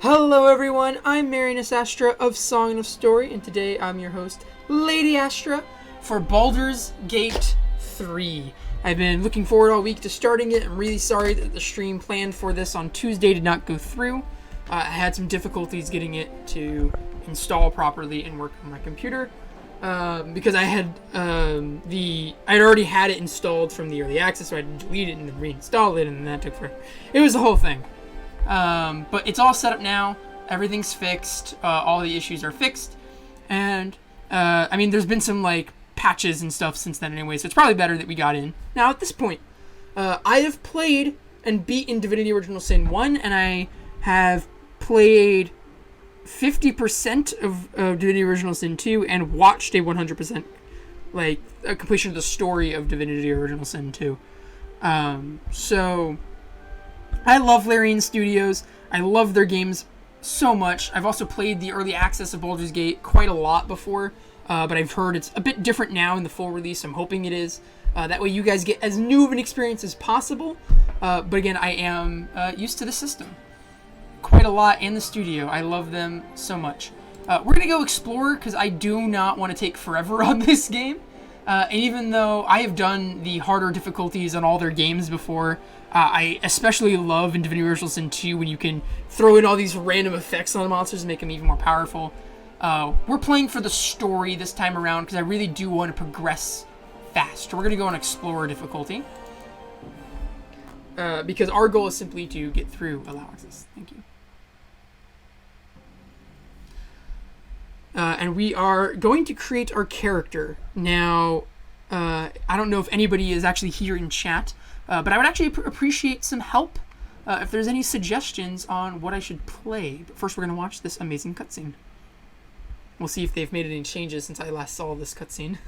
Hello everyone, I'm Marianus Astra of Song of Story, and today I'm your host, Lady Astra, for Baldur's Gate 3. I've been looking forward all week to starting it. I'm really sorry that the stream planned for this on Tuesday did not go through. I had some difficulties getting it to install properly and work on my computer. Because I had I'd already had it installed from the early access, so I had to delete it and then reinstall it, and then that took forever. It was the whole thing. But it's all set up now. Everything's fixed. All the issues are fixed. And, there's been some, patches and stuff since then anyway, so it's probably better that we got in. Now, at this point, I have played and beaten Divinity Original Sin 1, and I have played 50% of Divinity Original Sin 2 and watched a 100%, a completion of the story of Divinity Original Sin 2. So I love Larian Studios. I love their games so much. I've also played the early access of Baldur's Gate quite a lot before, but I've heard it's a bit different now in the full release. I'm hoping it is. That way you guys get as new of an experience as possible. But again, I am used to the system quite a lot in the studio. I love them so much. We're going to go explore because I do not want to take forever on this game. And even though I have done the harder difficulties on all their games before, I especially love in Divinity Original Sin 2 when you can throw in all these random effects on the monsters and make them even more powerful. We're playing for the story this time around because I really do want to progress fast. We're going to go on Explorer difficulty. Because our goal is simply to get through Allow Access. Thank you. And we are going to create our character. Now, I don't know if anybody is actually here in chat, but I would actually appreciate some help if there's any suggestions on what I should play. But first, we're going to watch this amazing cutscene. We'll see if they've made any changes since I last saw this cutscene.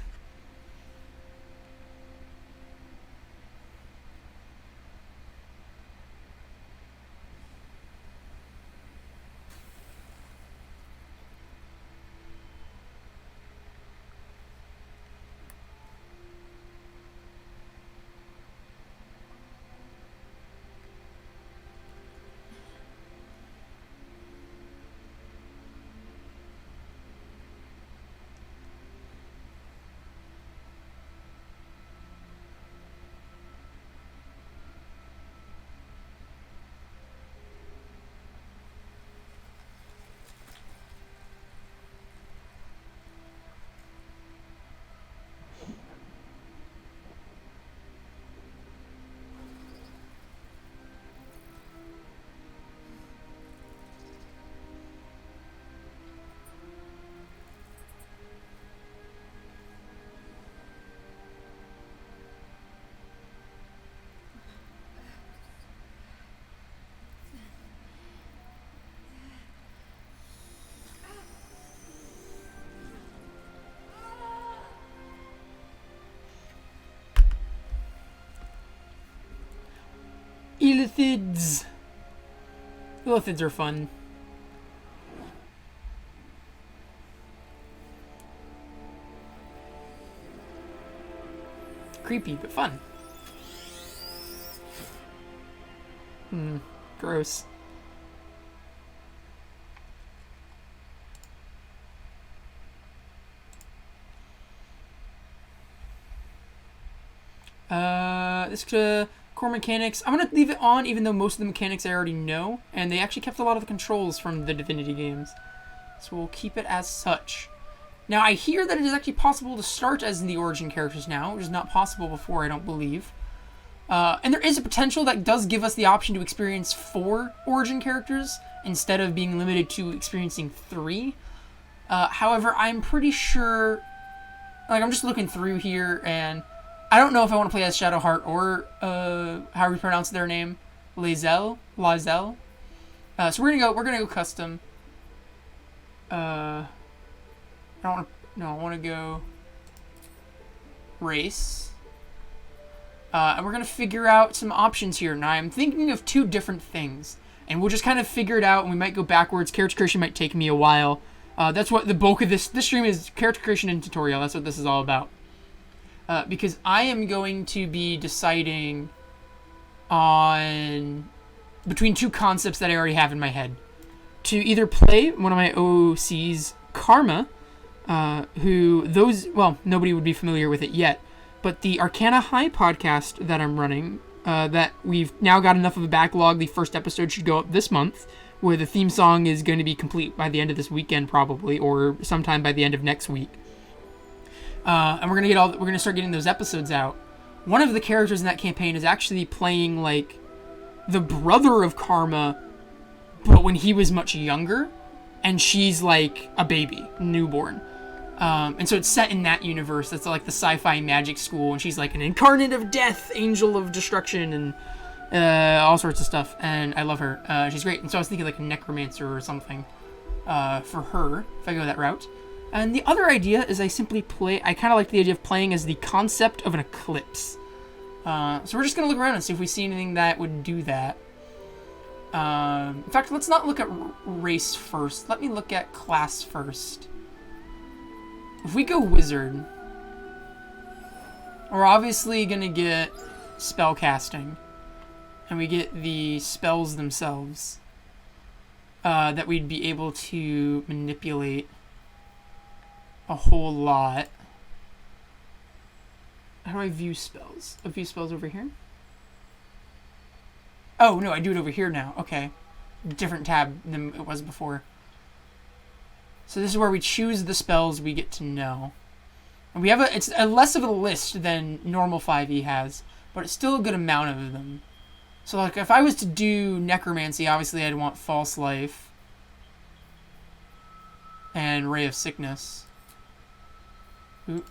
Illithids. Illithids are fun. Creepy, but fun. Gross. This core mechanics, I'm going to leave it on even though most of the mechanics I already know, and they actually kept a lot of the controls from the Divinity games. So we'll keep it as such. Now, I hear that it is actually possible to start as the origin characters now, which is not possible before, I don't believe. And there is a potential that does give us the option to experience 4 origin characters instead of being limited to experiencing 3. However, I'm pretty sure, I'm just looking through here, and I don't know if I want to play as Shadowheart or, how we pronounce their name, Lae'zel. So we're gonna go custom. I want to go race. And we're gonna figure out some options here. Now I'm thinking of 2 different things, and we'll just kind of figure it out, and we might go backwards. Character creation might take me a while. That's what the bulk of this stream is, character creation and tutorial. That's what this is all about. Because I am going to be deciding on between 2 concepts that I already have in my head. to either play one of my OCs, Karma, nobody would be familiar with it yet, but the Arcana High podcast that I'm running, that we've now got enough of a backlog, the first episode should go up this month, where the theme song is going to be complete by the end of this weekend probably, or sometime by the end of next week. And we're gonna start getting those episodes out. One of the characters in that campaign is actually playing like the brother of Karma, but when he was much younger, and she's like a baby, newborn. And so it's set in that universe. That's like the sci-fi magic school, and she's like an incarnate of death, angel of destruction, and all sorts of stuff. And I love her. She's great. And so I was thinking like a necromancer or something for her, if I go that route. And the other idea is I kind of like the idea of playing as the concept of an eclipse. So we're just going to look around and see if we see anything that would do that. In fact, let's not look at race first. Let me look at class first. If we go wizard, we're obviously going to get spell casting. And we get the spells themselves that we'd be able to manipulate a whole lot. How do I view spells? I view spells over here? Oh, no, I do it over here now. Okay. Different tab than it was before. So this is where we choose the spells we get to know. And we have it's a less of a list than normal 5e has, but it's still a good amount of them. So like if I was to do necromancy, obviously I'd want false life and ray of sickness. Oop.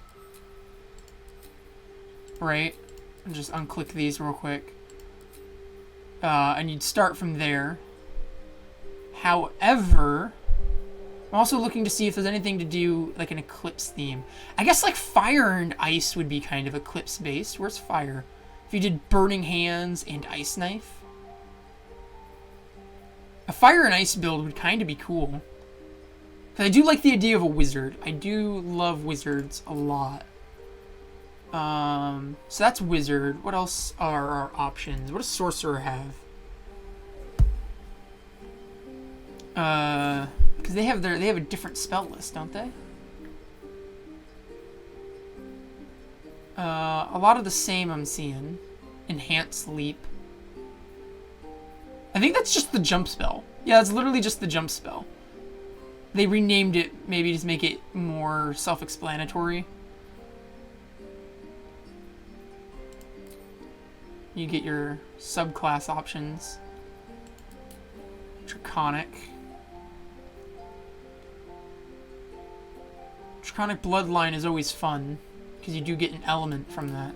Right? And just unclick these real quick. And you'd start from there. However, I'm also looking to see if there's anything to do like an eclipse theme. I guess like fire and ice would be kind of eclipse based. Where's fire? If you did burning hands and ice knife. A fire and ice build would kind of be cool. Because I do like the idea of a wizard. I do love wizards a lot. So that's wizard. What else are our options? What does sorcerer have? Because they have a different spell list, don't they? A lot of the same I'm seeing. Enhance leap. I think that's just the jump spell. Yeah, it's literally just the jump spell. They renamed it maybe to make it more self-explanatory. You get your subclass options. Draconic. Draconic Bloodline is always fun, because you do get an element from that.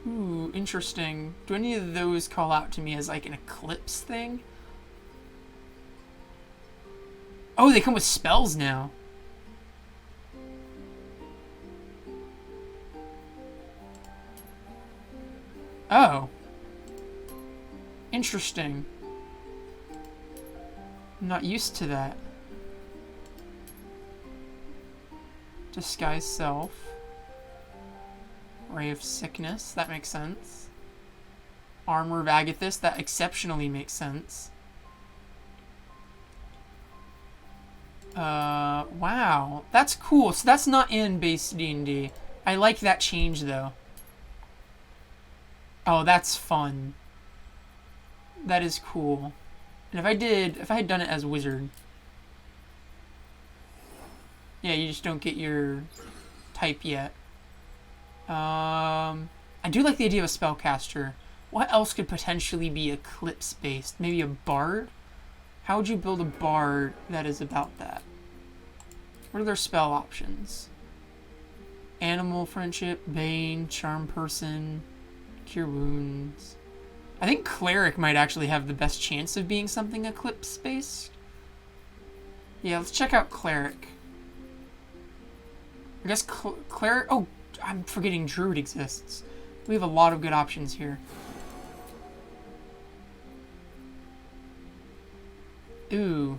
Ooh, interesting. Do any of those call out to me as like an eclipse thing? Oh, they come with spells now. Oh. Interesting. I'm not used to that. Disguise self. Ray of sickness, that makes sense. Armor of Agathis, that exceptionally makes sense. Wow. That's cool. So that's not in base D&D. I like that change, though. Oh, that's fun. That is cool. And if I had done it as wizard. Yeah, you just don't get your type yet. I do like the idea of a spellcaster. What else could potentially be eclipse-based? Maybe a bard? How would you build a bard that is about that? What are their spell options? Animal friendship, bane, charm person, cure wounds. I think cleric might actually have the best chance of being something eclipse-based. Yeah, let's check out cleric. I guess cleric... Oh, I'm forgetting druid exists. We have a lot of good options here. Ooh.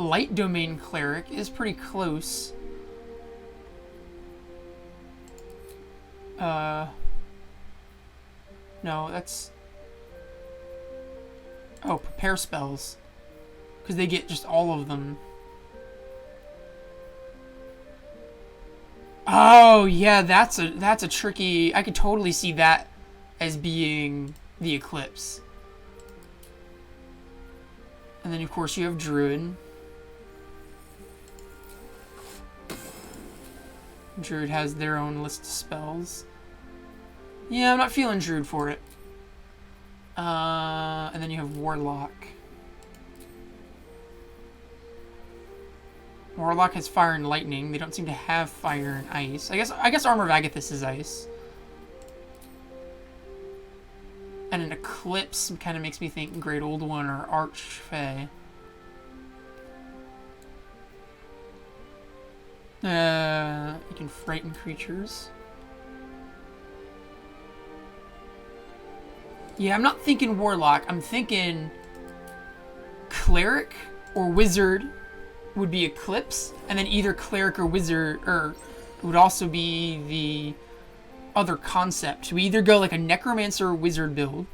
Light Domain Cleric is pretty close. No, that's... Oh, prepare spells. Because they get just all of them. Oh, yeah, that's a tricky... I could totally see that as being the Eclipse. And then, of course, you have Druid. Druid has their own list of spells. Yeah, I'm not feeling Druid for it. And then you have Warlock. Warlock has Fire and Lightning. They don't seem to have Fire and Ice. I guess Armor of Agathis is Ice. And an Eclipse kind of makes me think Great Old One or Archfey. You can frighten creatures. Yeah, I'm not thinking Warlock. I'm thinking Cleric or Wizard would be Eclipse, and then either Cleric or Wizard, or it would also be the other concept. We either go like a Necromancer Wizard build,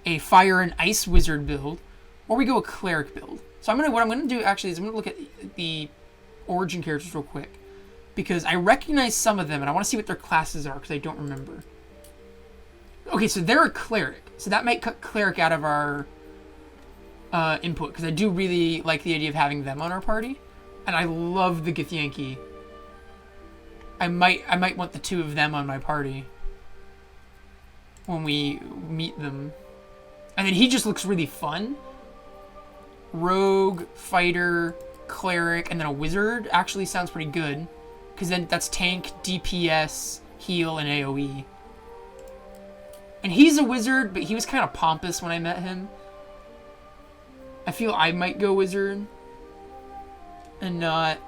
a Fire and Ice Wizard build, or we go a Cleric build. So what I'm gonna do actually is I'm gonna look at the origin characters real quick, because I recognize some of them and I want to see what their classes are because I don't remember. Okay, so they're a Cleric, so that might cut Cleric out of our input, because I do really like the idea of having them on our party, and I love the Githyanki. I might want the two of them on my party when we meet them. And then he just looks really fun. Rogue, Fighter, Cleric, and then a Wizard actually sounds pretty good, because then that's tank, DPS, heal, and AoE. And he's a Wizard, but he was kind of pompous when I met him. I feel I might go Wizard and not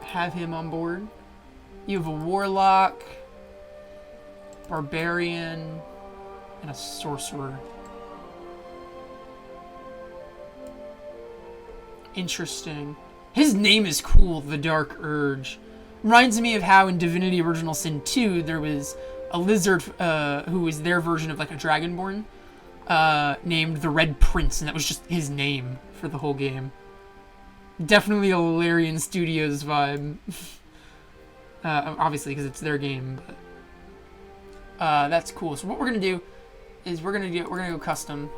have him on board. You have a Warlock, Barbarian, and a Sorcerer. Interesting. His name is cool, the Dark Urge. Reminds me of how in Divinity Original Sin 2 there was a lizard who was their version of like a Dragonborn named the Red Prince, and that was just his name for the whole game. Definitely a Larian Studios vibe. Obviously, because it's their game, but that's cool. So what we're gonna do is we're gonna go custom,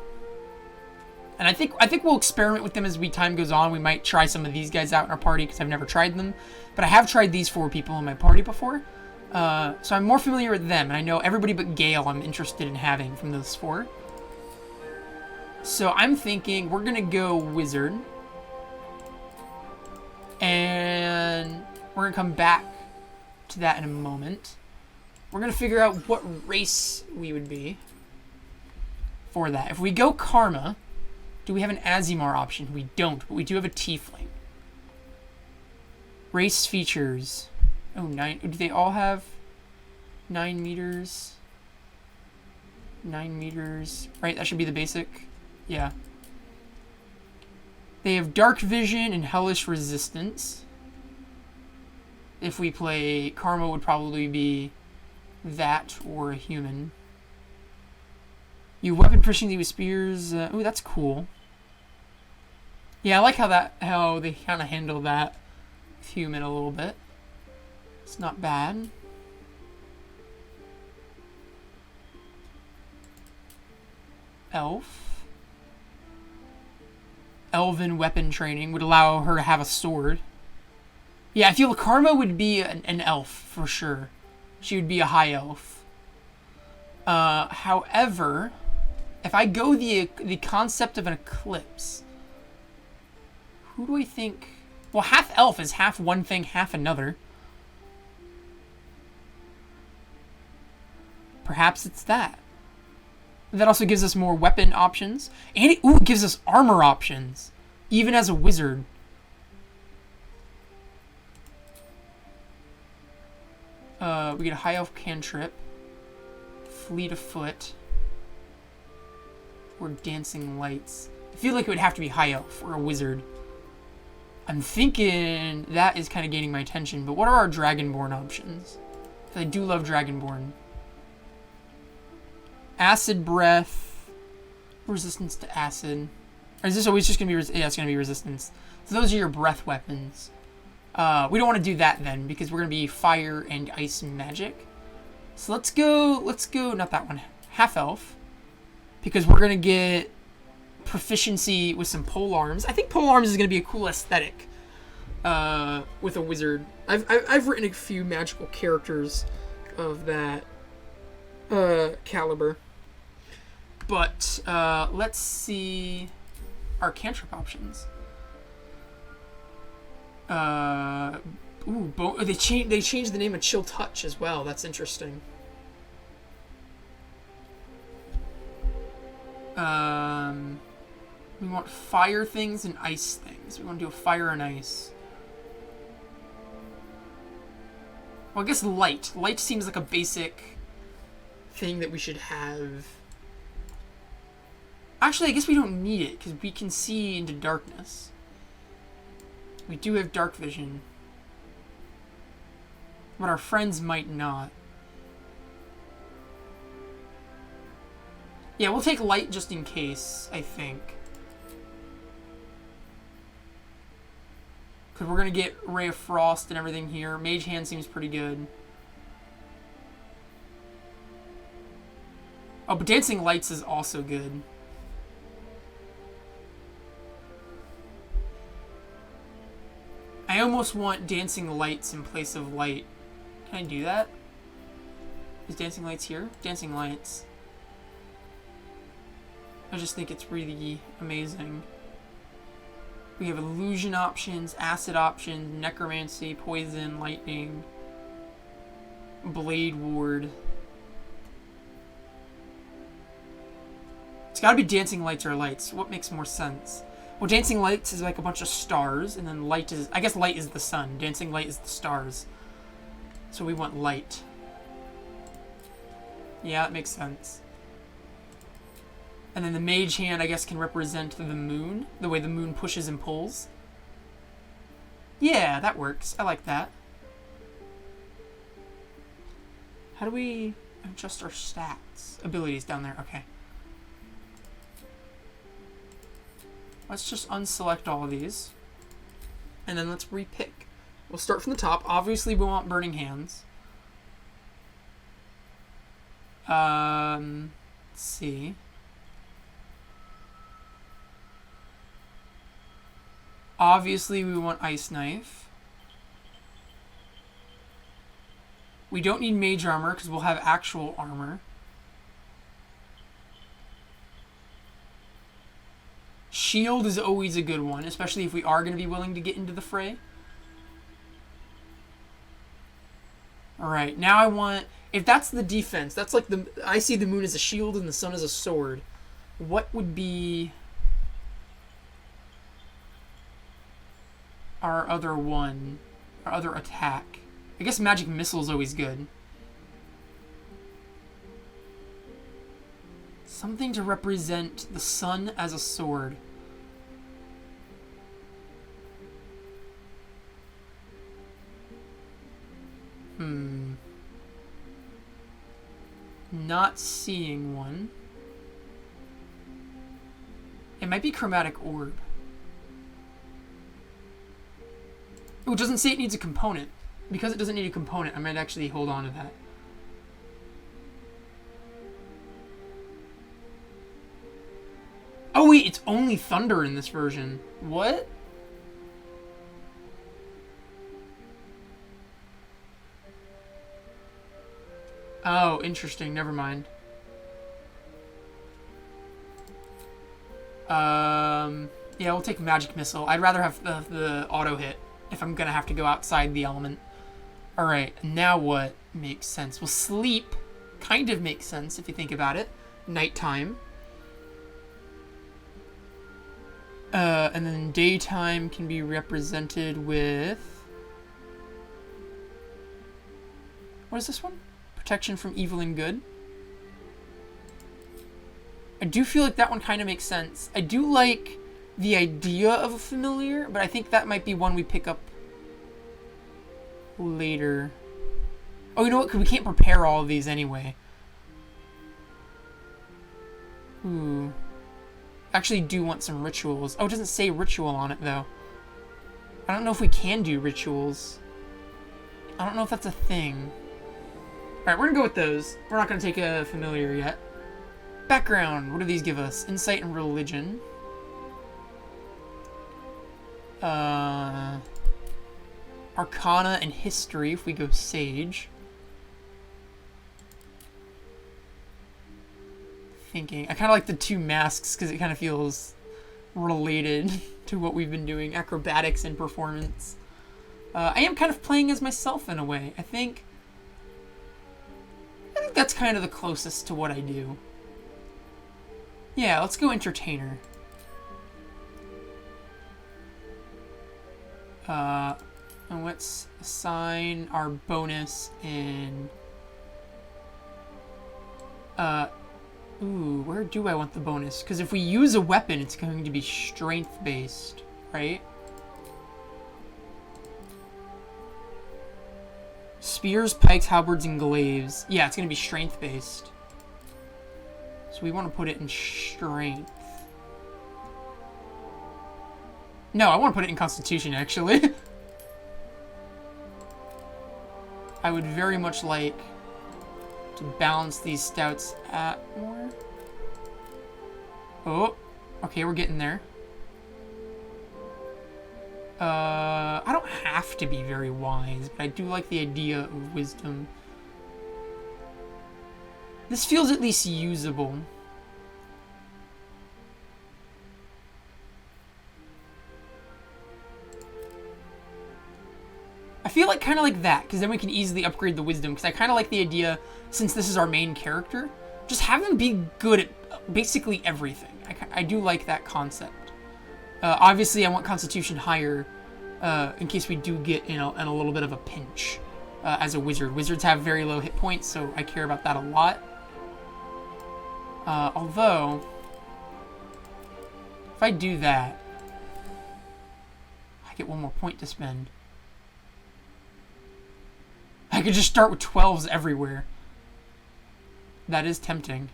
and I think we'll experiment with them as time goes on. We might try some of these guys out in our party because I've never tried them, but I have tried these 4 people in my party before, so I'm more familiar with them, and I know everybody but Gale I'm interested in having from those 4. So I'm thinking we're gonna go Wizard, and we're gonna come back to that in a moment. We're gonna figure out what race we would be for that. If we go Karma, do we have an Azimar option? We don't, but we do have a Tiefling. Race features. Oh, 9. Do they all have 9 meters? 9 meters. Right, that should be the basic. Yeah. They have Dark Vision and Hellish Resistance. If we play Karma, would probably be that or a human. You weapon proficiency with spears. Ooh, that's cool. Yeah, I like how they kind of handle that with human a little bit. It's not bad. Elf. Elven weapon training would allow her to have a sword. Yeah, I feel Karma would be an elf for sure. She would be a high elf. However, if I go the concept of an eclipse, who do I think? Well, half elf is half one thing, half another. Perhaps it's that. That also gives us more weapon options, and it gives us armor options, even as a wizard. We get a high elf cantrip, fleet of foot, or dancing lights. I feel like it would have to be high elf or a wizard. I'm thinking that is kind of gaining my attention, but what are our Dragonborn options? I do love Dragonborn. Acid Breath. Resistance to acid. Or is this always just going to be... yeah, it's going to be resistance. So those are your breath weapons. We don't want to do that then, because we're going to be fire and ice magic. So let's go, not that one, half elf. Because we're going to get proficiency with some pole arms. I think pole arms is going to be a cool aesthetic with a wizard. I've written a few magical characters of that caliber. But let's see our cantrip options. They changed the name of Chill Touch as well. That's interesting. We want fire things and ice things. We want to do a fire and ice. Well, I guess light. Light seems like a basic thing that we should have. Actually, I guess we don't need it, because we can see into darkness. We do have dark vision. But our friends might not. Yeah, we'll take light just in case, I think. Because we're going to get Ray of Frost and everything here. Mage Hand seems pretty good. Oh, but Dancing Lights is also good. I almost want Dancing Lights in place of light. Can I do that? Is Dancing Lights here? Dancing Lights. I just think it's really amazing. We have illusion options, acid options, necromancy, poison, lightning, blade ward. It's gotta be Dancing Lights or lights. What makes more sense? Well, Dancing Lights is like a bunch of stars, and then light is... I guess light is the sun. Dancing Light is the stars. So we want light. Yeah, that makes sense. And then the Mage Hand, I guess, can represent the moon. The way the moon pushes and pulls. Yeah, that works. I like that. How do we adjust our stats? Abilities down there. Okay. Let's just unselect all of these. And then let's repick. We'll start from the top. Obviously, we want Burning Hands. Let's see. Obviously, we want Ice Knife. We don't need Mage Armor because we'll have actual armor. Shield is always a good one, especially if we are going to be willing to get into the fray. Alright, now I want... If that's the defense, that's like the... I see the moon as a shield and the sun as a sword. What would be... our other one? Our other attack? I guess Magic Missile is always good. Something to represent the sun as a sword. Not seeing one. It might be Chromatic Orb. Oh, it doesn't say it needs a component. Because it doesn't need a component, I might actually hold on to that. Oh wait, it's only thunder in this version. What? Oh, interesting. Never mind. Yeah, we'll take Magic Missile. I'd rather have the auto hit if I'm gonna have to go outside the element. Alright, now what makes sense? Well, sleep kind of makes sense if you think about it. Nighttime. And then daytime can be represented with... What is this one? Protection from evil and good. I do feel like that one kind of makes sense. I do like the idea of a familiar, but I think that might be one we pick up later. Oh, you know what? 'Cause we can't prepare all of these anyway. Ooh. Actually do want some rituals. Oh, it doesn't say ritual on it, though. I don't know if we can do rituals. I don't know if that's a thing. Alright, we're gonna go with those. We're not gonna take a familiar yet. Background. What do these give us? Insight and religion. Arcana and history if we go sage. Thinking. I kind of like the two masks because it kind of feels related to what we've been doing. Acrobatics and performance. I am kind of playing as myself in a way. I think that's kind of the closest to what I do. Yeah, let's go entertainer. And let's assign our bonus in... Ooh, where do I want the bonus? Because if we use a weapon, it's going to be strength-based, right? Spears, pikes, halberds, and glaives. Yeah, it's going to be strength-based. So we want to put it in strength. No, I want to put it in constitution, actually. I would very much like to balance these stouts at more. Oh, okay, we're getting there. I don't have to be very wise, but I do like the idea of wisdom. This feels at least usable. I feel like kind of like that, because then we can easily upgrade the wisdom, because I kind of like the idea, since this is our main character, just have him be good at basically everything. I do like that concept. Obviously, I want Constitution higher, in case we do get in a little bit of a pinch as a wizard. Wizards have very low hit points, so I care about that a lot. Although, if I do that, I get one more point to spend. I could just start with 12s everywhere. That is tempting.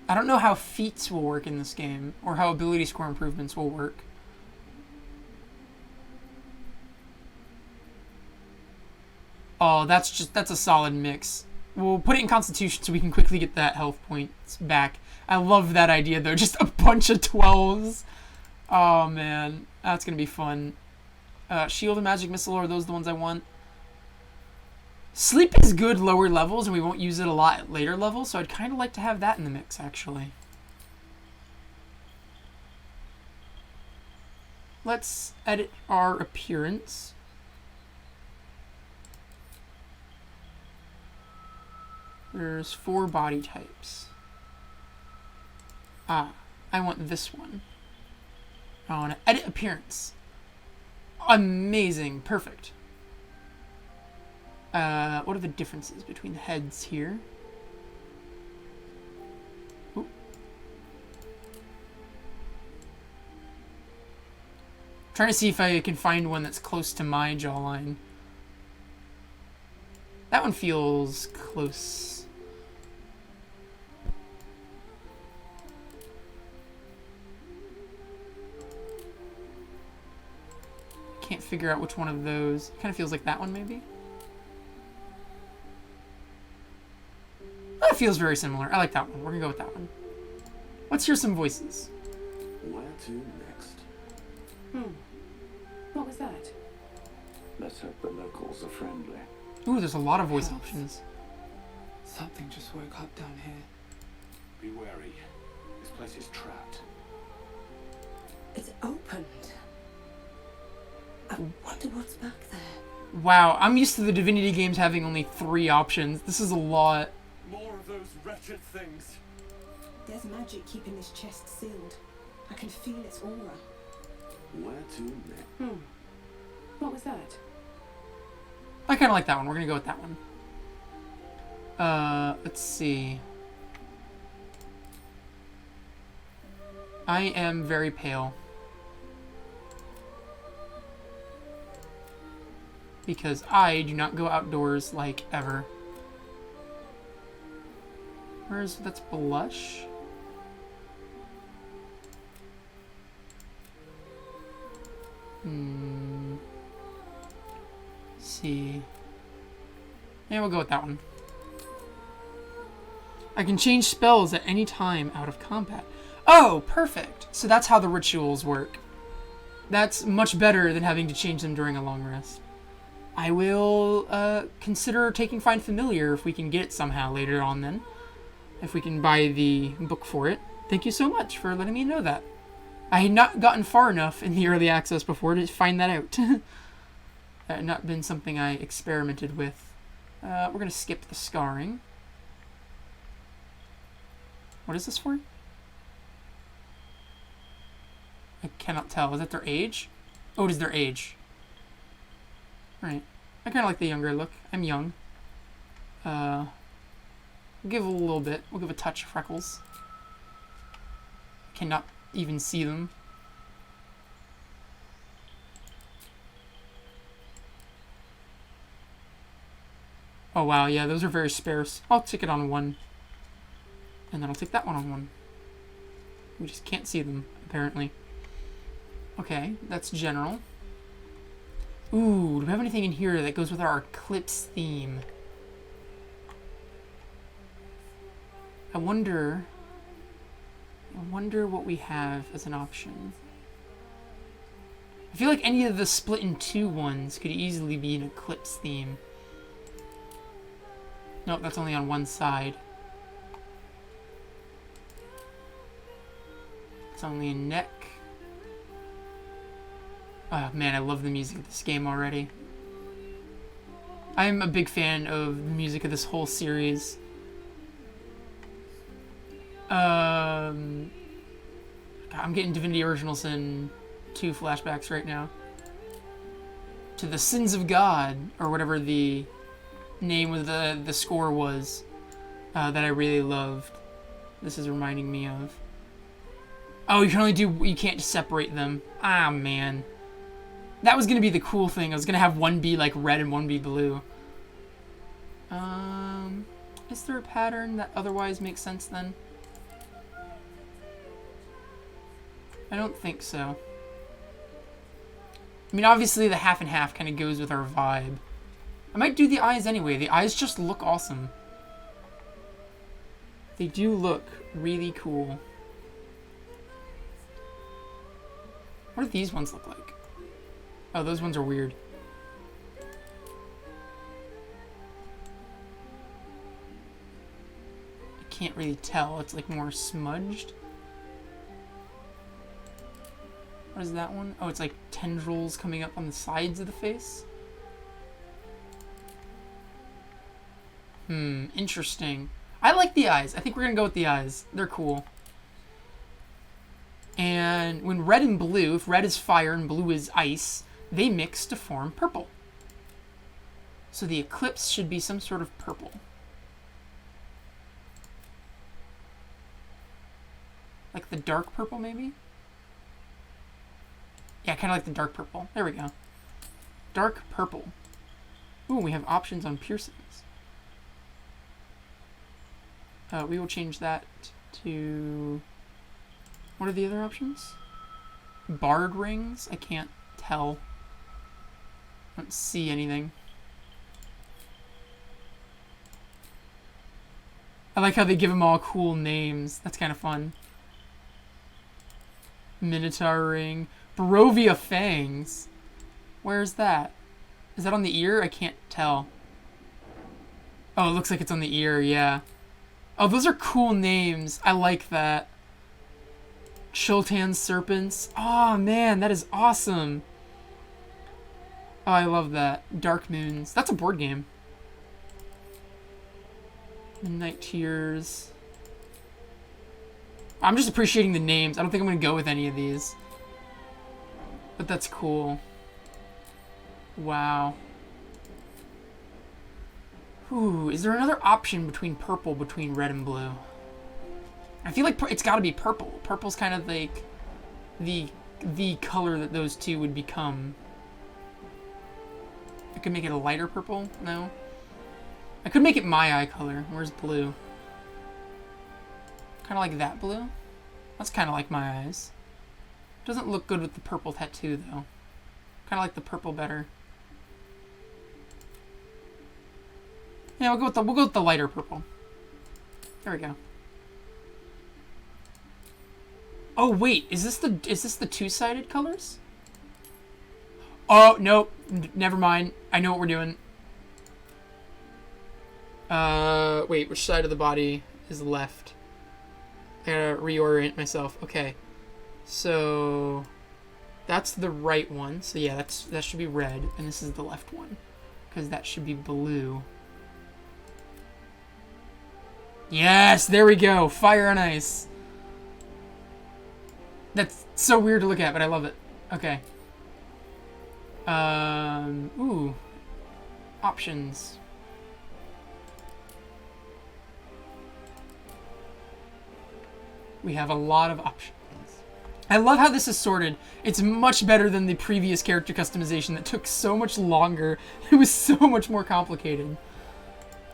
I don't know how feats will work in this game, or how ability score improvements will work. Oh, that's a solid mix. We'll put it in Constitution so we can quickly get that health points back. I love that idea, though. Just a bunch of 12s. Oh, man. That's going to be fun. Shield and Magic Missile, are those the ones I want? Sleep is good lower levels, and we won't use it a lot at later levels, so I'd kind of like to have that in the mix, actually. Let's edit our appearance. There's 4 body types. I want this one. I want to edit appearance. Amazing. Perfect. What are the differences between the heads here? Ooh. Trying to see if I can find one that's close to my jawline. That one feels close. Can't figure out which one of those. Kind of feels like that one, maybe? That feels very similar. I like that one. We're gonna go with that one. Let's hear some voices. Where to next? What was that? Let's hope the locals are friendly. Ooh, there's a lot of voice options. Something just woke up down here. Be wary. This place is trapped. It's opened. I wonder what's back there. Wow, I'm used to the Divinity games having only 3 options. This is a lot. More of those wretched things. There's magic keeping this chest sealed. I can feel its aura. Where to next? What was that? I kind of like that one. We're gonna go with that one. Let's see. I am very pale. Because I do not go outdoors, like, ever. That's blush? Let's see. Yeah, we'll go with that one. I can change spells at any time out of combat. Oh, perfect. So that's how the rituals work. That's much better than having to change them during a long rest. I will consider taking Find Familiar if we can get it somehow later on then. If we can buy the book for it. Thank you so much for letting me know that. I had not gotten far enough in the early access before to find that out. That had not been something I experimented with. We're going to skip the scarring. What is this for? I cannot tell. Is that their age? Oh, it is their age. Alright. I kind of like the younger look. I'm young. We'll give a little bit. We'll give a touch of freckles. Cannot even see them. Oh wow, yeah, those are very sparse. I'll take it on 1. And then I'll take that one on 1. We just can't see them, apparently. Okay, that's general. Ooh, do we have anything in here that goes with our eclipse theme? I wonder what we have as an option. I feel like any of the split in 2 ones could easily be an eclipse theme. Nope, that's only on one side. It's only a neck. Oh man, I love the music of this game already. I'm a big fan of the music of this whole series. I'm getting Divinity Original Sin 2 flashbacks right now. To the Sins of God, or whatever the name of the score was, that I really loved. This is reminding me of. Oh, you can't just separate them. Ah, man. That was gonna be the cool thing. I was gonna have one be like red and one be blue. Is there a pattern that otherwise makes sense then? I don't think so. I mean, obviously the half and half kind of goes with our vibe. I might do the eyes anyway. The eyes just look awesome. They do look really cool. What do these ones look like? Oh, those ones are weird. I can't really tell. It's like more smudged. What is that one? Oh, it's like tendrils coming up on the sides of the face. Interesting. I like the eyes. I think we're gonna go with the eyes. They're cool. And when red and blue, if red is fire and blue is ice, they mix to form purple. So the eclipse should be some sort of purple. Like the dark purple, maybe? Yeah, kind of like the dark purple. There we go. Dark purple. Ooh, we have options on piercings. We will change that to... What are the other options? Bard rings? I can't tell. I don't see anything. I like how they give them all cool names. That's kind of fun. Minotaur ring. Barovia fangs. Where's that? Is that on the ear? I can't tell. Oh, it looks like it's on the ear, yeah. Oh, those are cool names. I like that. Chultan serpents. Oh, man, that is awesome. Oh, I love that. Dark moons. That's a board game. Midnight tears. I'm just appreciating the names. I don't think I'm going to go with any of these. But that's cool. Wow. Ooh, is there another option between red and blue? I feel like it's got to be purple. Purple's kind of like the color that those two would become. I could make it a lighter purple. No. I could make it my eye color. Where's blue? Kind of like that blue. That's kind of like my eyes. Doesn't look good with the purple tattoo though. Kind of like the purple better. Yeah, we'll go with the lighter purple. There we go. Oh wait, is this the two-sided colors? Oh nope, never mind. I know what we're doing. Wait, which side of the body is left? I gotta reorient myself. Okay, so that's the right one. So yeah, that should be red, and this is the left one, because that should be blue. Yes, there we go. Fire and ice. That's so weird to look at, but I love it. Okay. Ooh. Options. We have a lot of options. I love how this is sorted. It's much better than the previous character customization that took so much longer. It was so much more complicated.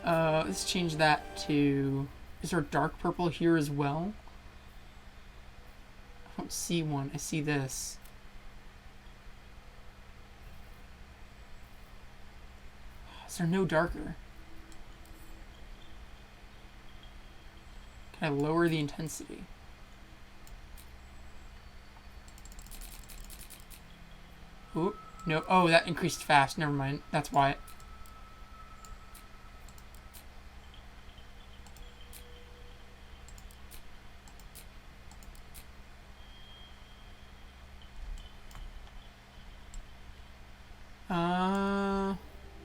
Let's change that to... Is there a dark purple here as well? I don't see one. I see this. Is there no darker? Can I lower the intensity? Ooh, no. Oh, that increased fast. Never mind. That's why.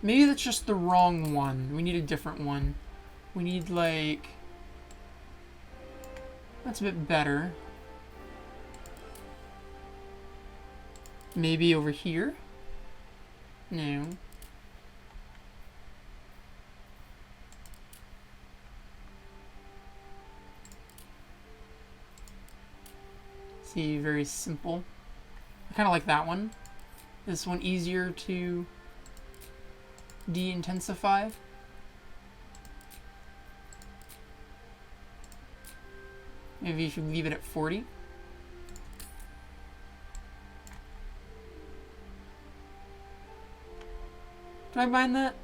Maybe that's just the wrong one. We need a different one. We need, like... That's a bit better. Maybe over here? No. See, very simple. I kind of like that one. This one easier to de-intensify. Maybe you should leave it at 40. Do I mind that?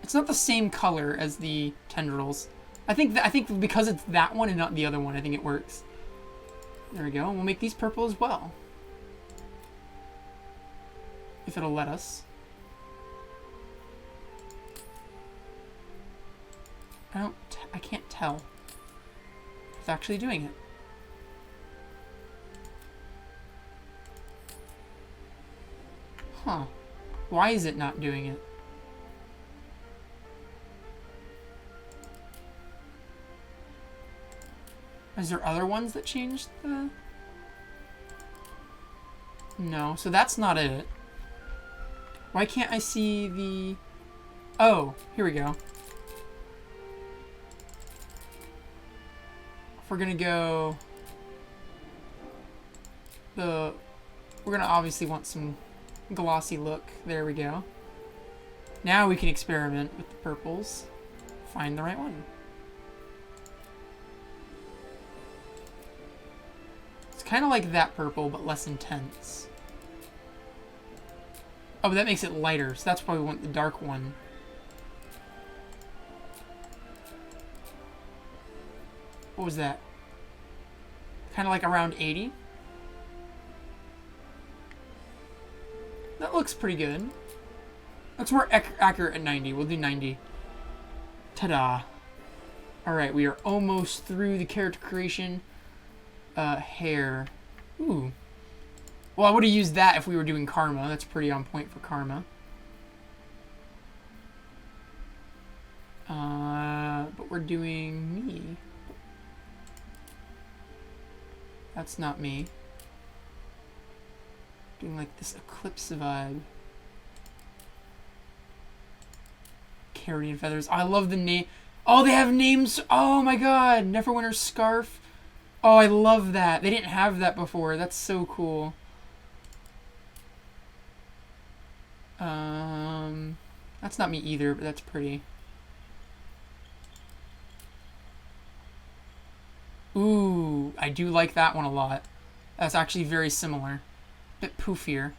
It's not the same color as the tendrils. I think because it's that one and not the other one, I think it works. There we go. And we'll make these purple as well. If it'll let us. I can't tell if it's actually doing it. Huh. Why is it not doing it? Is there other ones that changed the... No, so that's not it. Why can't I see the... Oh, here we go. If we're gonna go... We're gonna obviously want some glossy look. There we go. Now we can experiment with the purples. Find the right one. It's kind of like that purple, but less intense. Oh, but that makes it lighter, so that's why we want the dark one. What was that? Kind of like around 80? That looks pretty good. Looks more accurate at 90. We'll do 90. Ta-da. Alright, we are almost through the character creation. Hair. Ooh. Well, I would have used that if we were doing Karma. That's pretty on point for Karma. But we're doing me. That's not me. Doing like this eclipse vibe. Carrion feathers. I love the name. Oh, they have names. Oh my god. Neverwinter's scarf. Oh, I love that. They didn't have that before. That's so cool. That's not me either, but that's pretty. Ooh, I do like that one a lot. That's actually very similar. Bit poofier.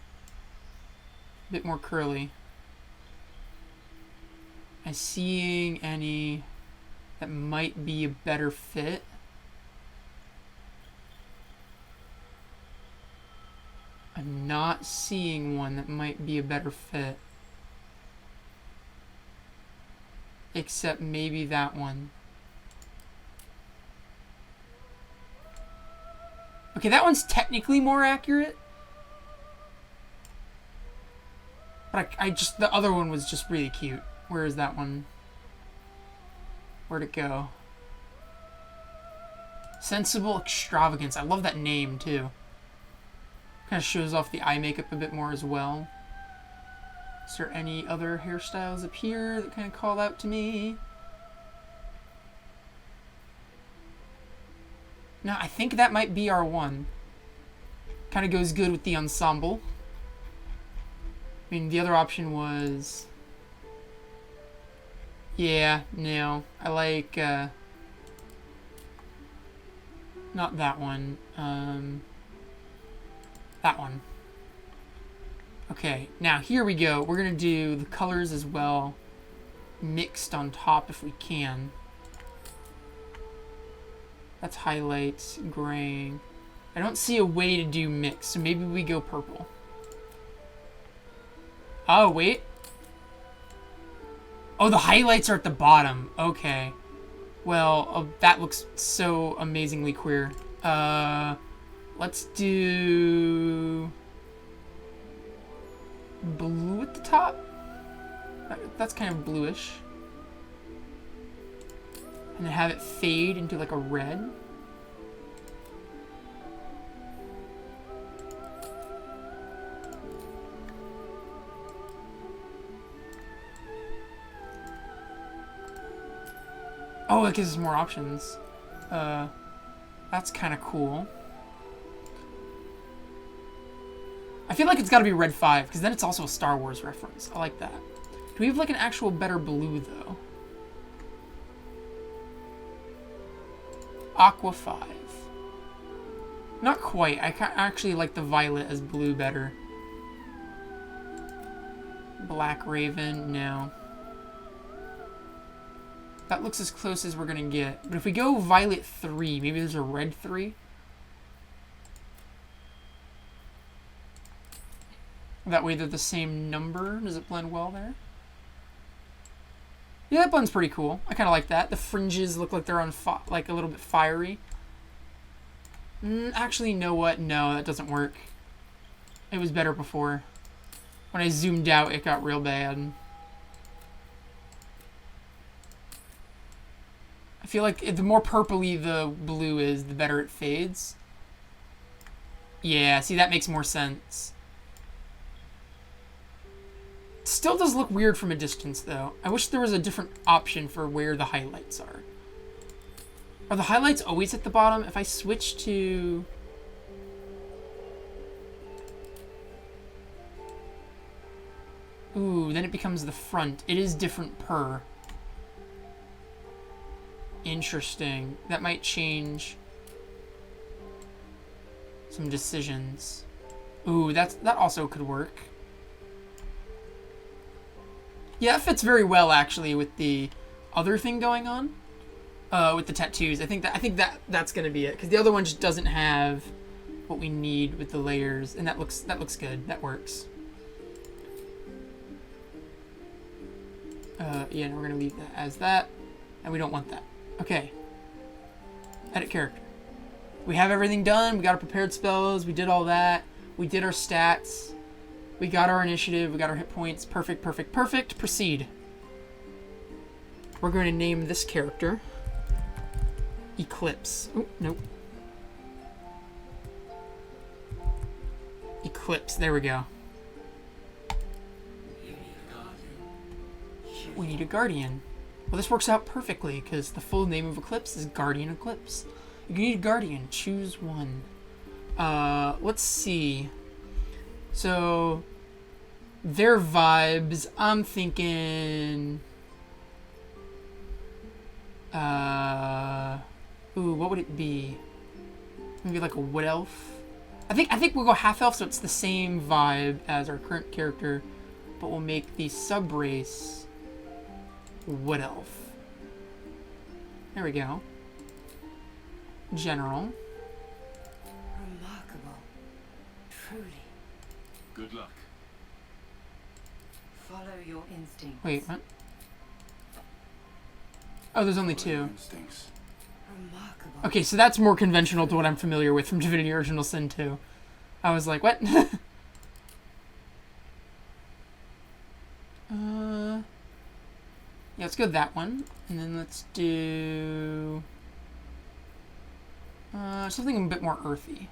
Bit more curly. I'm seeing any that might be a better fit. I'm not seeing one that might be a better fit. Except maybe that one. Okay, that one's technically more accurate. But I just, the other one was just really cute. Where is that one? Where'd it go? Sensible Extravagance. I love that name, too. Kind of shows off the eye makeup a bit more as well. Is there any other hairstyles up here that kind of call out to me? No, I think that might be our one. Kind of goes good with the ensemble. I mean, the other option was... Yeah, no. I like, not that one. That one. Okay, now here we go. We're gonna do the colors as well, mixed on top if we can. That's highlights, graying. I don't see a way to do mix, so maybe we go purple. Oh, wait. Oh, the highlights are at the bottom. Okay. Well, that looks so amazingly queer. Let's do... blue at the top? That's kind of bluish. And then have it fade into like a red. Oh, it gives us more options. That's kind of cool. I feel like it's got to be Red 5, because then it's also a Star Wars reference. I like that. Do we have like an actual better blue, though? Aqua 5. Not quite. I actually like the violet as blue better. Black Raven, no. That looks as close as we're gonna get. But if we go Violet 3, maybe there's a Red 3? That way they're the same number. Does it blend well there? Yeah, that blends pretty cool. I kind of like that. The fringes look like they're on like a little bit fiery. Actually, you know what? No, that doesn't work. It was better before. When I zoomed out, it got real bad. I feel like the more purpley the blue is, the better it fades. Yeah, see, that makes more sense. Still does look weird from a distance, though. I wish there was a different option for where the highlights are. Are the highlights always at the bottom? If I switch to... Ooh, then it becomes the front. It is different per. Interesting. That might change some decisions. Ooh, that also could work. Yeah, that fits very well actually with the other thing going on. With the tattoos. I think that's gonna be it. Because the other one just doesn't have what we need with the layers. And that looks good. That works. Yeah, and we're gonna leave that as that. And we don't want that. Okay. Edit character. We have everything done. We got our prepared spells. We did all that. We did our stats. We got our initiative. We got our hit points. Perfect, perfect, perfect. Proceed. We're going to name this character Eclipse. Oh, nope. Eclipse. There we go. You need a guardian. we need a guardian. Well, this works out perfectly because the full name of Eclipse is Guardian Eclipse. You need a guardian. Choose one. Let's see. So, their vibes, I'm thinking... Ooh, what would it be? Maybe like a wood elf? I think we'll go half elf so it's the same vibe as our current character, but we'll make the sub-race wood elf. There we go. General. Remarkable. Truly. Good luck. Follow your instincts. Wait, what? Oh, there's only two. Instincts. Remarkable. Okay, so that's more conventional to what I'm familiar with from Divinity Original Sin 2. I was like, what? Yeah, let's go that one. And then let's do... something a bit more earthy.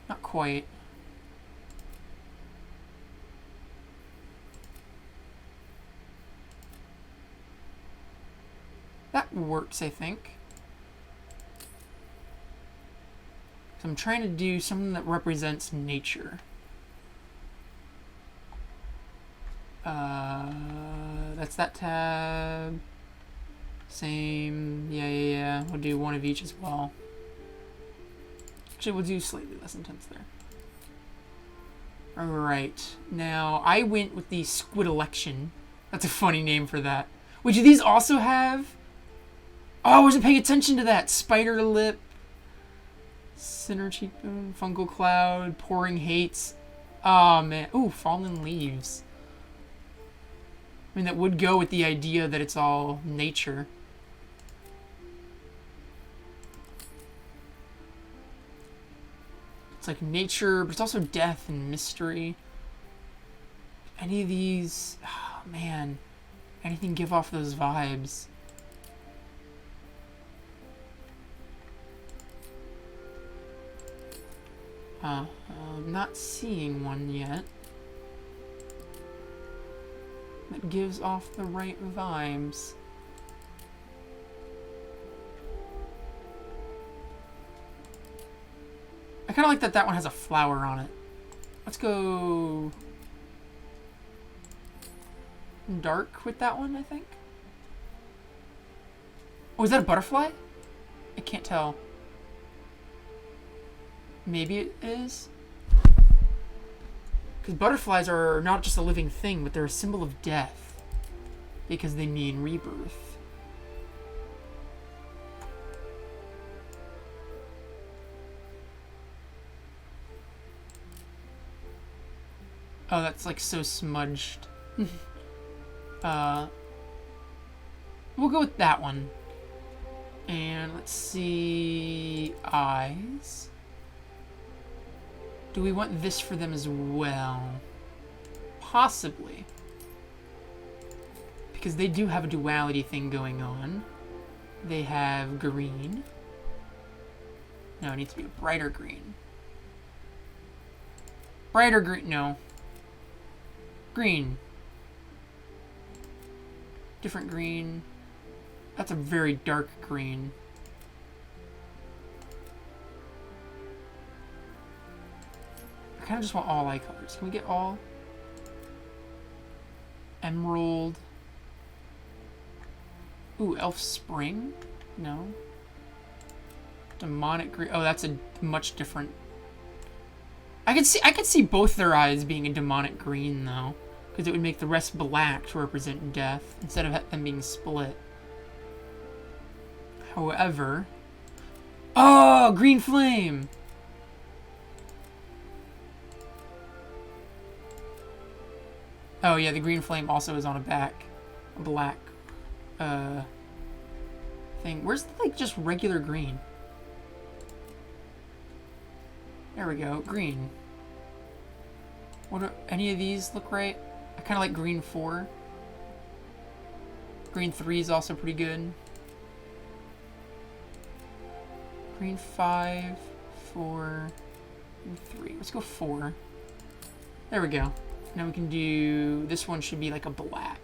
Not quite. That works, I think. So I'm trying to do something that represents nature. That's that tab. Same. Yeah. We'll do one of each as well. Actually, we'll do slightly less intense there. Alright. Now, I went with the Squid Election. That's a funny name for that. Wait, do these also have... Oh, I wasn't paying attention to that. Spider lip. Center cheekbone. Fungal cloud. Pouring hates. Oh, man. Ooh, fallen leaves. I mean, that would go with the idea that it's all nature. It's like nature, but it's also death and mystery. Any of these... Oh, man. Anything give off those vibes. I'm not seeing one yet that gives off the right vibes. I kind of like that that one has a flower on it. Let's go dark with that one, I think. Oh, is that a butterfly? I can't tell. Maybe it is. Because butterflies are not just a living thing, but they're a symbol of death. Because they mean rebirth. Oh, that's like so smudged. We'll go with that one. And let's see... eyes. Do we want this for them as well? Possibly. Because they do have a duality thing going on. They have green. No, it needs to be a brighter green. Brighter green, no. Green. Different green. That's a very dark green. I kind of just want all eye colors. Can we get all? Emerald. Ooh, Elf Spring? No. Demonic green. Oh, that's a much different. I could see both their eyes being a demonic green though, because it would make the rest black to represent death instead of them being split. However, oh, green flame. Oh yeah, the green flame also is on a black thing. Where's the, like, just regular green? There we go, green. What are, any of these look right? I kind of like green 4. Green 3 is also pretty good. Green 5, 4, and 3. Let's go 4. There we go. Now we can do, this one should be like a black.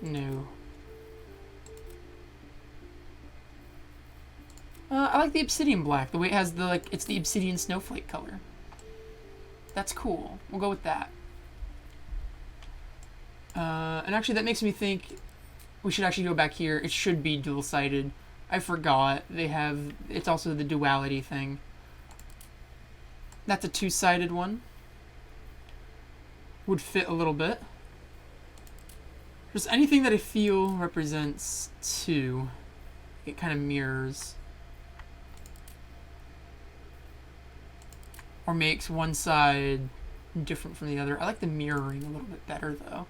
No. I like the obsidian black. The way it has the, like, it's the obsidian snowflake color. That's cool. We'll go with that. And actually that makes me think we should actually go back here. It should be dual-sided. I forgot. They have, it's also the duality thing. That's a two-sided one. Would fit a little bit. Just anything that I feel represents two. It kind of mirrors. Or makes one side different from the other. I like the mirroring a little bit better, though.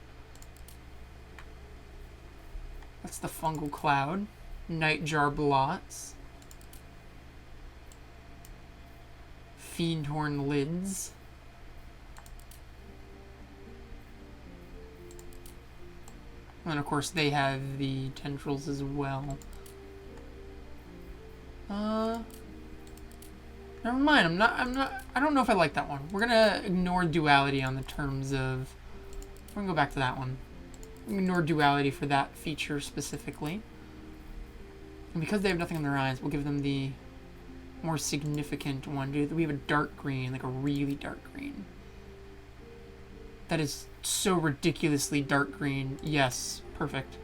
That's the fungal cloud. Nightjar blots. Fiendhorn lids. And of course they have the tendrils as well. Never mind, I don't know if I like that one. We're gonna ignore duality on the terms of, we're gonna go back to that one. Ignore duality for that feature specifically. And because they have nothing on their eyes, we'll give them the more significant one. We have a dark green, like a really dark green. That is so ridiculously dark green. Yes, perfect.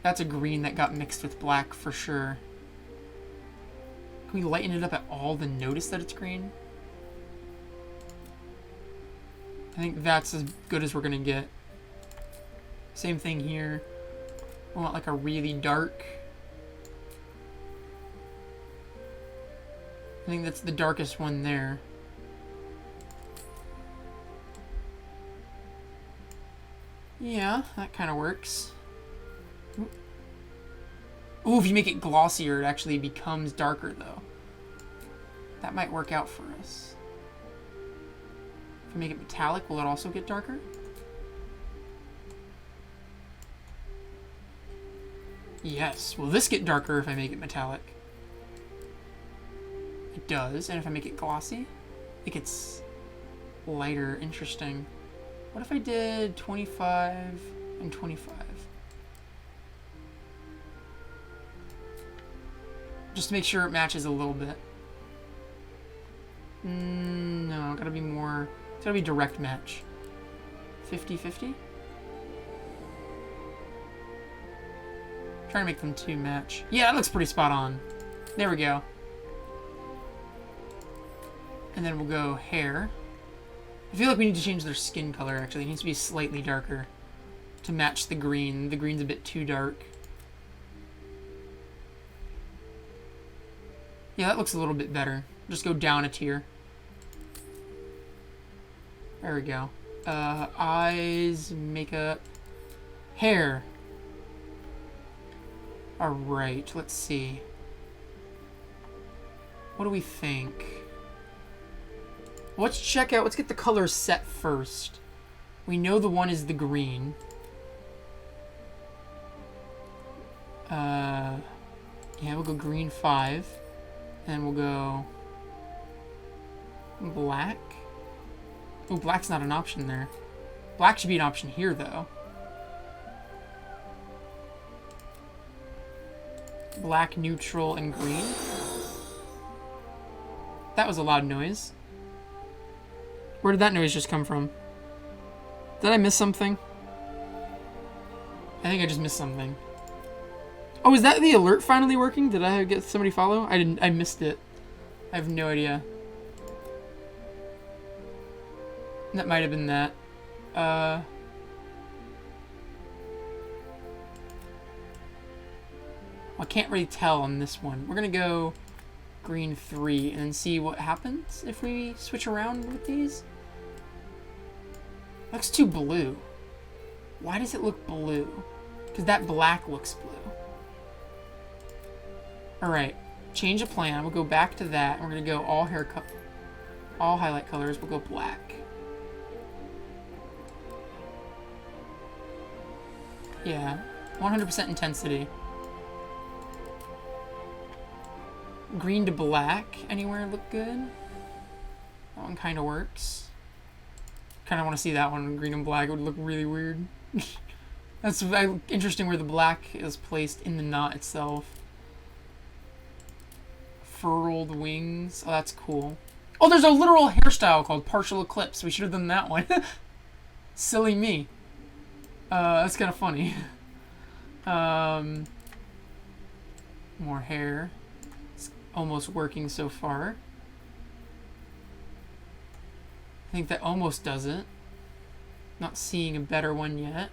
That's a green that got mixed with black for sure. Can we lighten it up at all to notice that it's green? I think that's as good as we're gonna get. Same thing here. We want like a really dark. I think that's the darkest one there. Yeah, that kind of works. Ooh, if you make it glossier, it actually becomes darker, though. That might work out for us. If we make it metallic, will it also get darker? Yes. Will this get darker if I make it metallic? It does. And if I make it glossy, it gets lighter. Interesting. What if I did 25 and 25? Just to make sure it matches a little bit. No, gotta be more, it's gotta be direct match. 50-50? Trying to make them two match. Yeah, that looks pretty spot on. There we go. And then we'll go hair. I feel like we need to change their skin color, actually. It needs to be slightly darker to match the green. The green's a bit too dark. Yeah, that looks a little bit better. Just go down a tier. There we go. Eyes, makeup, hair. Alright, let's see. What do we think? Let's check out, let's get the colors set first. We know the one is the green. Yeah, we'll go green 5. And we'll go black. Oh, black's not an option there. Black should be an option here, though. Black, neutral, and green. That was a loud noise. Where did that noise just come from? Did I miss something? I think I just missed something. Oh, is that the alert finally working? Did I get somebody follow? I didn't. I missed it. I have no idea. That might have been that. I can't really tell on this one. We're gonna go green 3 and then see what happens if we switch around with these. Looks too blue. Why does it look blue? Because that black looks blue. Alright, change of plan. We'll go back to that. We're going to go all all highlight colors. We'll go black. Yeah, 100% intensity. Green to black. Anywhere look good? That one kind of works. Kind of want to see that one, green and black. It would look really weird. That's interesting where the black is placed in the knot itself. Furled wings. Oh, that's cool. Oh, there's a literal hairstyle called partial eclipse. We should have done that one. Silly me. That's kind of funny. More hair. It's almost working so far. I think that almost does it. Not seeing a better one yet.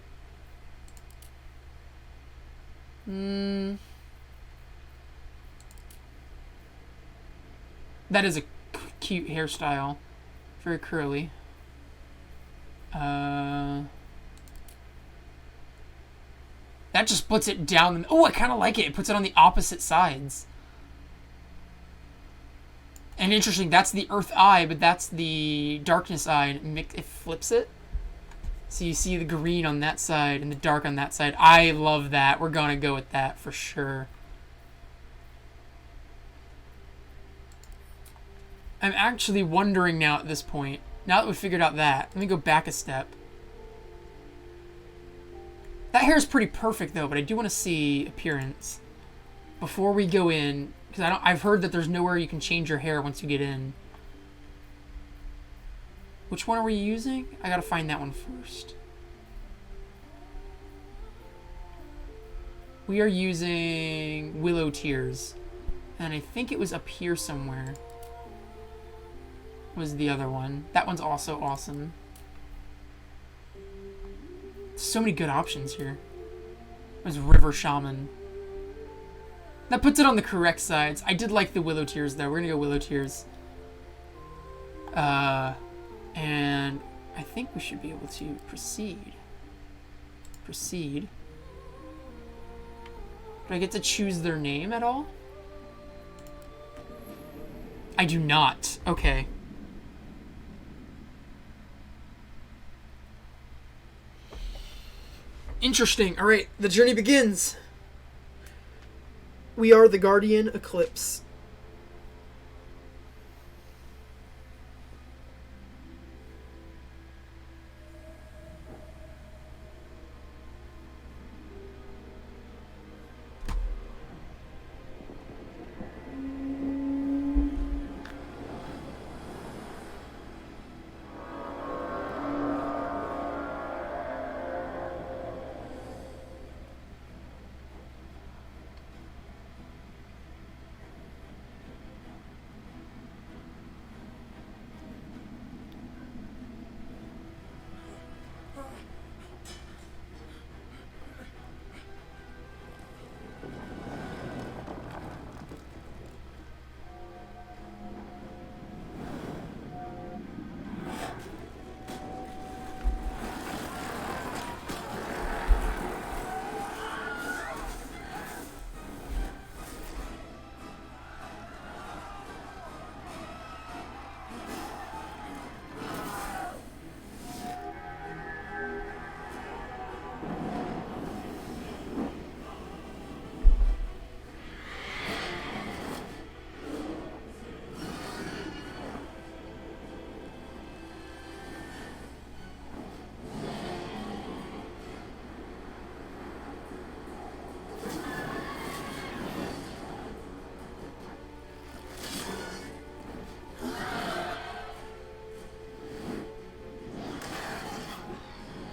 That is a cute hairstyle. Very curly. That just puts it down. Oh, I kind of like it. It puts it on the opposite sides. And interesting, that's the Earth Eye, but that's the Darkness Eye. And it flips it. So you see the green on that side and the dark on that side. I love that. We're going to go with that for sure. I'm actually wondering now at this point, now that we figured out that, let me go back a step. That hair is pretty perfect though, but I do want to see appearance before we go in, because I've heard that there's nowhere you can change your hair once you get in. Which one are we using? I gotta find that one first. We are using Willow Tears, and I think it was up here somewhere. Was the other one. That one's also awesome. So many good options here. There's River Shaman. That puts it on the correct sides. I did like the Willow Tears though. We're gonna go Willow Tears. And I think we should be able to proceed. Proceed. Do I get to choose their name at all? I do not. Okay. Interesting. All right, the journey begins. We are the Guardian Eclipse.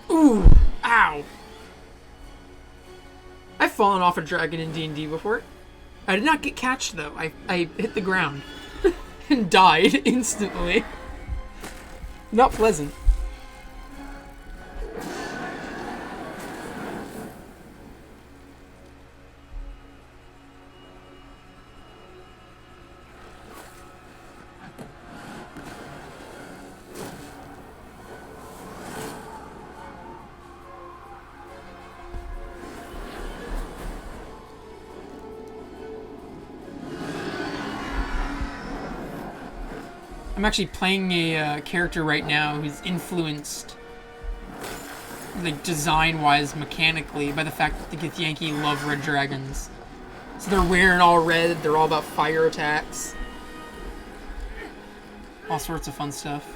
Ooh, ow. I've fallen off a dragon in D&D before. I did not get catched though. I hit the ground and died instantly. Not pleasant. I'm actually playing a character right now who's influenced, like design-wise, mechanically, by the fact that the Githyanki love red dragons. So they're wearing all red. They're all about fire attacks. All sorts of fun stuff.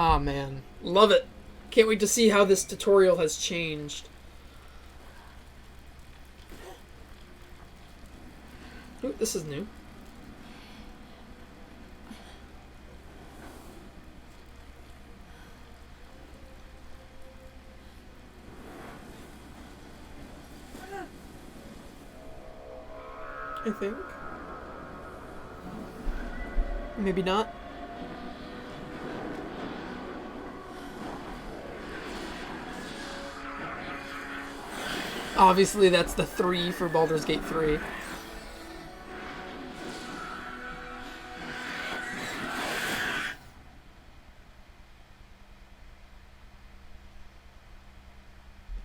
Ah, man. Love it. Can't wait to see how this tutorial has changed. Ooh, this is new. I think. Maybe not. Obviously, that's the 3 for Baldur's Gate 3.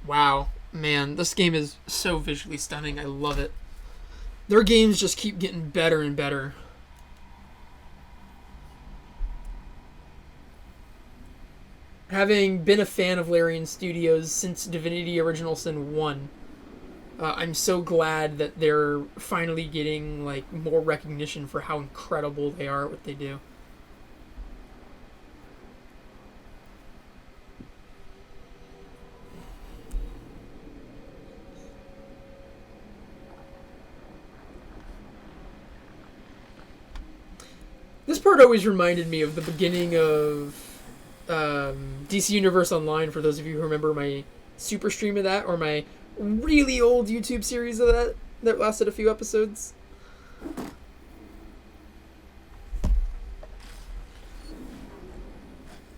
Wow. Man, this game is so visually stunning. I love it. Their games just keep getting better and better. Having been a fan of Larian Studios since Divinity Original Sin 1, I'm so glad that they're finally getting like more recognition for how incredible they are at what they do. This part always reminded me of the beginning of DC Universe Online, for those of you who remember my super stream of that, or my really old YouTube series of that lasted a few episodes.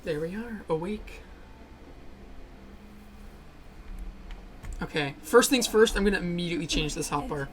There we are, awake. Okay, first things first, I'm going to immediately change this hotbar.